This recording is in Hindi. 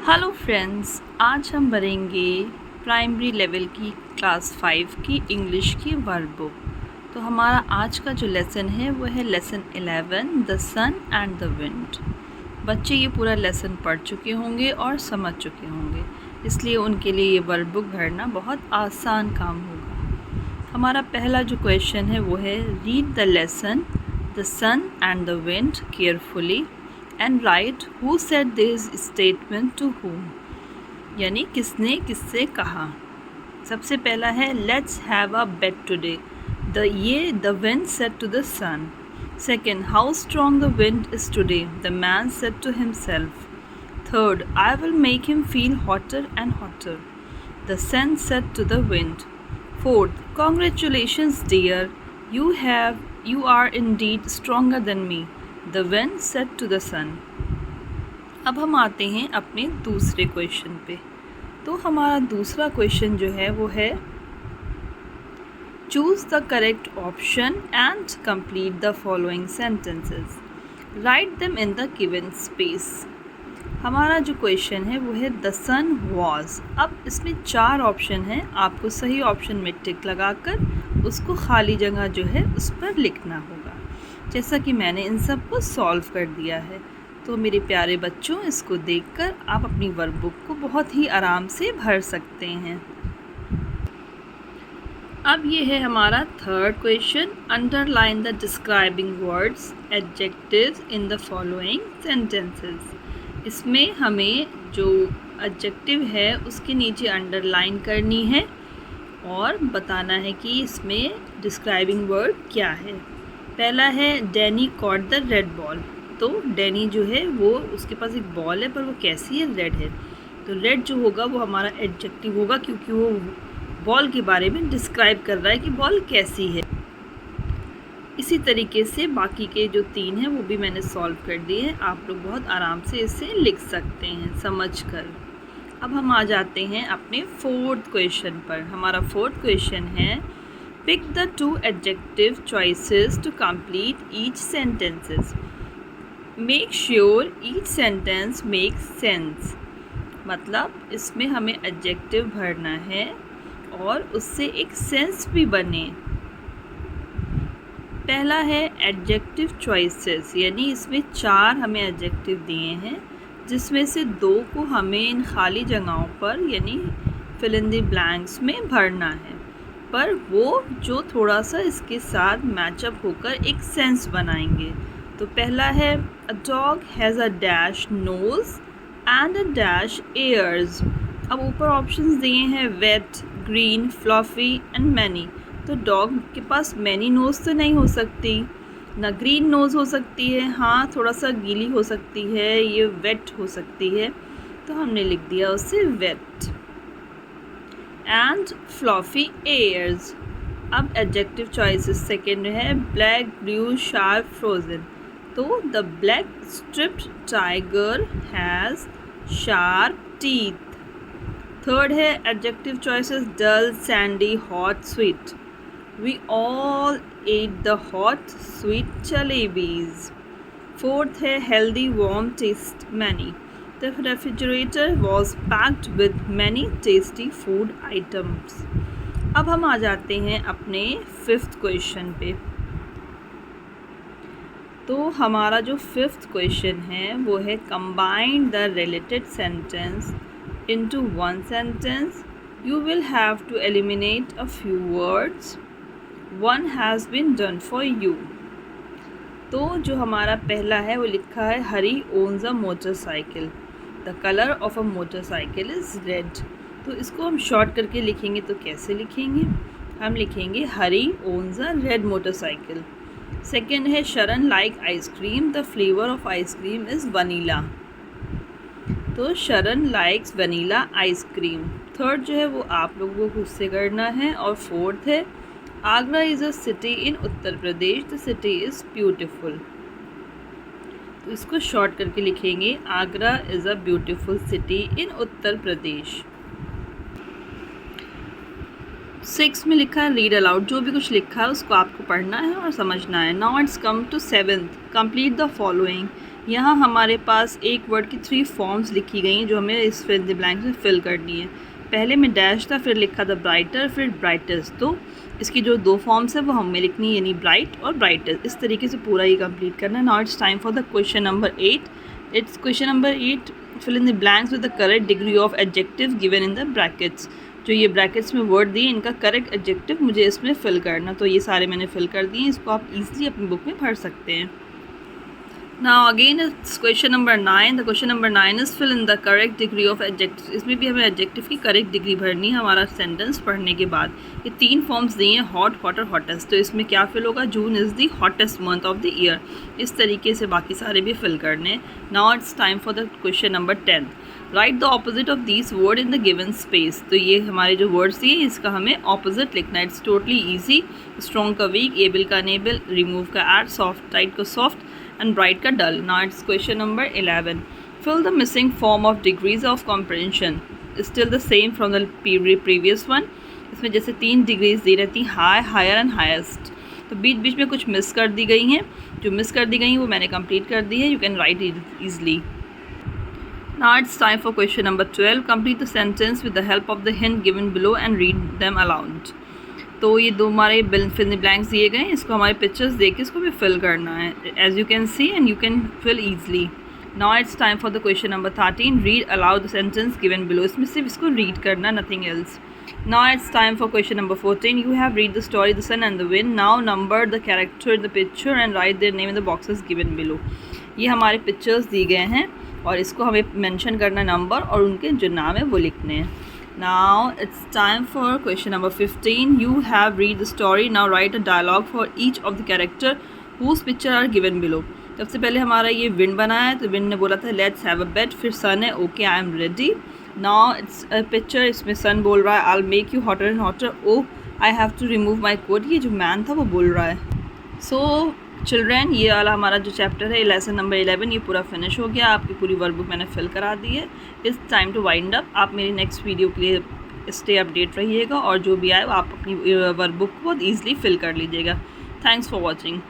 हेलो फ्रेंड्स, आज हम भरेंगे प्राइमरी लेवल की क्लास 5 की इंग्लिश की वर्ब बुक। तो हमारा आज का जो लेसन है वो है lesson 11 the sun and the wind. बच्चे ये पूरा लेसन पढ़ चुके होंगे और समझ चुके होंगे, इसलिए उनके लिए ये वर्ब बुक भरना बहुत आसान काम होगा। हमारा पहला जो क्वेश्चन है वो है read the lesson the sun and the wind carefully and write who said this statement to whom, यानी किसने किससे कहा। सबसे पहला है let's have a bet today, the wind said to the sun. Second, how strong the wind is today, the man said to himself. Third, I will make him feel hotter and hotter, the sun said to the wind. Fourth, congratulations dear, you are indeed stronger than me, the wind said to the sun। अब हम आते हैं अपने दूसरे क्वेश्चन पे। तो हमारा दूसरा क्वेश्चन जो है वो है choose the correct option and complete the following sentences, write them in the given space. हमारा जो क्वेश्चन है वो है द सन वॉज। अब इसमें 4 ऑप्शन हैं, आपको सही ऑप्शन में टिक लगाकर उसको खाली जगह जो है उस पर लिखना होगा। जैसा कि मैंने इन सब को सॉल्व कर दिया है, तो मेरे प्यारे बच्चों इसको देखकर आप अपनी वर्ब बुक को बहुत ही आराम से भर सकते हैं। अब ये है हमारा third question, underline the describing words adjectives in the following sentences. इसमें हमें जो एडजेक्टिव है उसके नीचे अंडरलाइन करनी है और बताना है कि इसमें डिस्क्राइबिंग वर्ड क्या है। पहला है Danny caught the red ball. तो डैनी जो है वो उसके पास एक बॉल है, पर वो कैसी है, रेड है। तो रेड जो होगा वो हमारा एडजेक्टिव होगा, क्योंकि वो बॉल के बारे में डिस्क्राइब कर रहा है कि बॉल कैसी है। इसी तरीके से बाकी के जो 3 हैं वो भी मैंने सॉल्व कर दिए हैं, आप लोग बहुत आराम से इसे लिख सकते हैं समझकर। अब हम आ जाते हैं अपने फोर्थ क्वेश्चन पर। हमारा फोर्थ क्वेश्चन है pick the 2 adjective choices to complete each sentences, make sure each sentence makes sense. मतलब इसमें हमें एडजेक्टिव भरना है और उससे एक सेंस भी बने। पहला है एडजेक्टिव चॉइसेस, यानी इसमें 4 हमें एडजेक्टिव दिए हैं, जिसमें से 2 को हमें इन खाली जगहों पर यानी फिल इन द ब्लैंक्स में भरना है, पर वो जो थोड़ा सा इसके साथ मैचअप होकर एक सेंस बनाएंगे। तो पहला है a dog has a dash nose and a dash ears. अब ऊपर ऑप्शंस दिए हैं wet, green, fluffy and many. तो डॉग के पास मैनी नोज़ तो नहीं हो सकती, ना ग्रीन नोज़ हो सकती है, हाँ थोड़ा सा गीली हो सकती है, ये वेट हो सकती है, तो हमने लिख दिया उसे वेट। And fluffy ears. अब एडजेक्टिव चॉइसेस सेकेंड है ब्लैक, ब्लू, शार्प, फ्रोजन। तो the black striped tiger has sharp teeth. Third है adjective choices dull, sandy, hot, sweet. We all ate the hot, sweet jalebis. Fourth है healthy, warm, taste, many. The refrigerator was packed with many tasty food items. अब हम आ जाते हैं अपने 5th क्वेश्चन पे। तो हमारा जो 5th क्वेश्चन है वो है combine the related sentence into one sentence. You will have to eliminate a few words. One has been done for you. तो जो हमारा पहला है वो लिखा है हरी owns a motorcycle. The color of a motorcycle is red. तो इसको हम शॉर्ट करके लिखेंगे तो कैसे लिखेंगे, हम लिखेंगे हरी owns a red motorcycle. Second है शरण like ice cream, the flavour of ice cream is vanilla. तो शरण लाइक्स वनीला आइसक्रीम। थर्ड जो है वो आप लोगों को खुद से करना है। और फोर्थ है Agra is a city in Uttar Pradesh, the city is beautiful. तो इसको शॉर्ट करके लिखेंगे Agra is a beautiful city in Uttar Pradesh. 6 में लिखा है रीड अलाउड। जो भी कुछ लिखा है उसको आपको पढ़ना है और समझना है। Now it's come to 7th, complete the following, यहाँ हमारे पास एक वर्ड की 3 फॉर्म्स लिखी गई हैं जो हमें इस फिल इन द ब्लैंक्स में फिल करनी है। पहले में डैश था, फिर लिखा था ब्राइटर, फिर ब्राइटेस्ट। तो इसकी जो 2 फॉर्म्स है वो हमें लिखनी है, यानी ब्राइट और ब्राइटेस्ट। इस तरीके से पूरा ये कंप्लीट करना है। Now it's time for the question number 8। It's question number 8, fill in the blanks with the correct degree of adjective given in the brackets. जो ये ब्रैकेट्स में वर्ड दिए इनका करेक्ट एडजेक्टिव मुझे इसमें फिल करना। तो ये सारे मैंने फिल कर दिए, इसको आप ईजिली अपनी बुक में पढ़ सकते हैं। Now again it's question number 9. The question number 9 is fill in the correct degree of adjectives. इसमें भी हमें adjective की करेक्ट डिग्री भरनी है हमारा सेंटेंस पढ़ने के बाद। ये 3 फॉर्म्स दिए हैं, हॉट, हॉट और हॉटेस्ट। तो इसमें क्या फिल होगा, June is the hottest month of the year. इस तरीके से बाकी सारे भी फिल करने हैं। Now it's time for the question number 10. Write the opposite of this word in the given space. तो ये हमारे जो वर्ड्स दिए इसका हमें ऑपोजिट लिखना है। It's totally easy. स्ट्रॉन्ग का वीक, एबल का नेबल, रिमूव का एड, सॉफ्ट टाइट का सॉफ्ट and bright का dull. Now it's question number 11. Fill the missing form of degrees of comprehension. Still the same from the previous one. इसमें जैसे 3 डिग्रीज दी रहती, हाई, हायर एंड हाईएस्ट। तो बीच बीच में कुछ मिस कर दी गई हैं। जो मिस कर दी गई हैं वो मैंने कंप्लीट कर दी है। You can write it easily. Now it's time for question number 12. Complete the sentence with the help of the hint given below and read them aloud. तो ये 2 हमारे फिल इन ब्लैंक्स दिए गए हैं, इसको हमारे पिक्चर्स देख के इसको भी फिल करना है। As you can see and you can fill easily. Now it's time for the question number 13. Read aloud the sentence given below. इसमें सिर्फ इसको रीड करना, nothing else. Now it's time for question number 14. You have read the story the sun and the wind. Now number the character in the picture and write their name in the boxes given below. ये हमारे पिक्चर्स दिए गए हैं और इसको हमें मेंशन करना नंबर और उनके जो नाम है वो लिखने हैं। Now it's time for question number 15. You have read the story. Now write a dialogue for each of the character whose picture are given below. सबसे पहले हमारा ये विंड बना है, तो विंड ने बोला था लेट्स हैव अ बेट। फिर सन है, okay I am ready. Now it's a picture, इसमें सन बोल रहा है I will make you hotter and hotter, oh I have to remove my coat. ये जो मैन था वो बोल रहा है। सो चिल्ड्रेन, ये वाला हमारा जो चैप्टर है लेसन नंबर 11 ये पूरा फिनिश हो गया। आपकी पूरी वर्कबुक मैंने फिल करा दी है। It's time to wind up. आप मेरी नेक्स्ट वीडियो के लिए स्टे अपडेट रहिएगा और जो भी आए आप अपनी वर्कबुक को बहुत ईजिली फिल कर लीजिएगा। Thanks for watching.